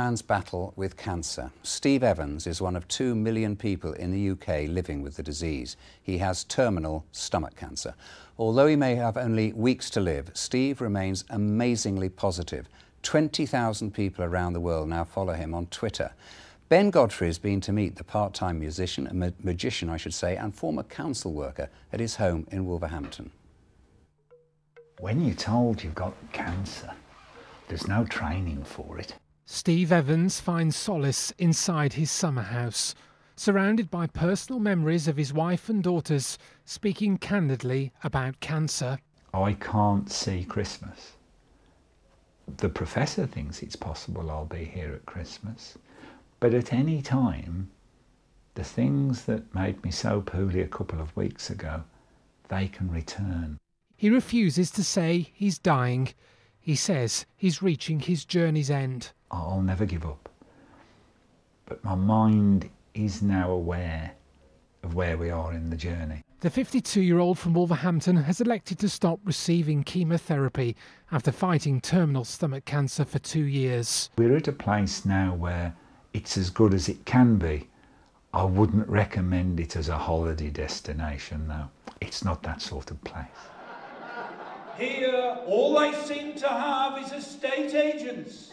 Man's battle with cancer. Steve Evans is one of 2 million people in the UK living with the disease. He has terminal stomach cancer. Although he may have only weeks to live, Steve remains amazingly positive. 20,000 people around the world now follow him on Twitter. Ben Godrey has been to meet the part-time musician, a magician I should say, and former council worker at his home in Wolverhampton. When you're told you've got cancer, there's no training for it. Steve Evans finds solace inside his summer house, surrounded by personal memories of his wife and daughters, speaking candidly about cancer. I can't see Christmas. The professor thinks it's possible I'll be here at Christmas, but at any time, the things that made me so poorly a couple of weeks ago, they can return. He refuses to say he's dying. He says he's reaching his journey's end. I'll never give up. But my mind is now aware of where we are in the journey. The 52-year-old from Wolverhampton has elected to stop receiving chemotherapy after fighting terminal stomach cancer for 2 years. We're at a place now where it's as good as it can be. I wouldn't recommend it as a holiday destination, though. It's not that sort of place. Here, all they seem to have is estate agents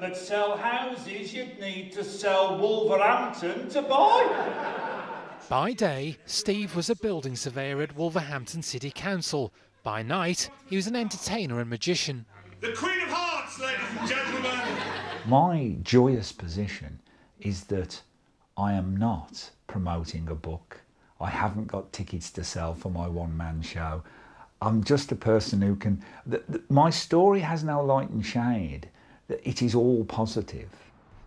that sell houses you'd need to sell Wolverhampton to buy. By day, Steve was a building surveyor at Wolverhampton City Council. By night, he was an entertainer and magician. The Queen of Hearts, ladies and gentlemen! My joyous position is that I am not promoting a book. I haven't got tickets to sell for my one-man show. I'm just a person who can... my story has no light and shade. It is all positive.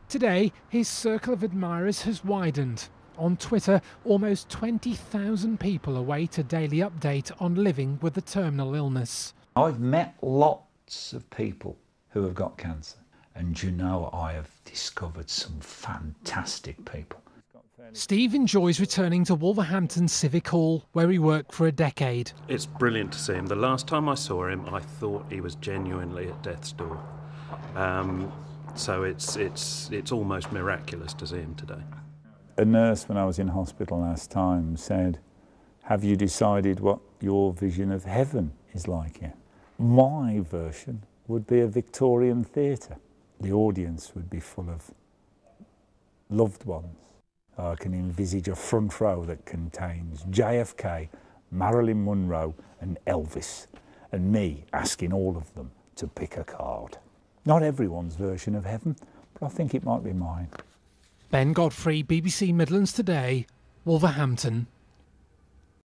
Today, his circle of admirers has widened. On Twitter, almost 20,000 people await a daily update on living with the terminal illness. I've met lots of people who have got cancer. And you know, I have discovered some fantastic people. Steve enjoys returning to Wolverhampton Civic Hall, where he worked for a decade. It's brilliant to see him. The last time I saw him, I thought he was genuinely at death's door. So it's almost miraculous to see him today. A nurse, when I was in hospital last time, said, "Have you decided what your vision of heaven is like here?" My version would be a Victorian theatre. The audience would be full of loved ones. I can envisage a front row that contains JFK, Marilyn Monroe and Elvis, and me asking all of them to pick a card. Not everyone's version of heaven, but I think it might be mine. Ben Godrey, BBC Midlands Today, Wolverhampton.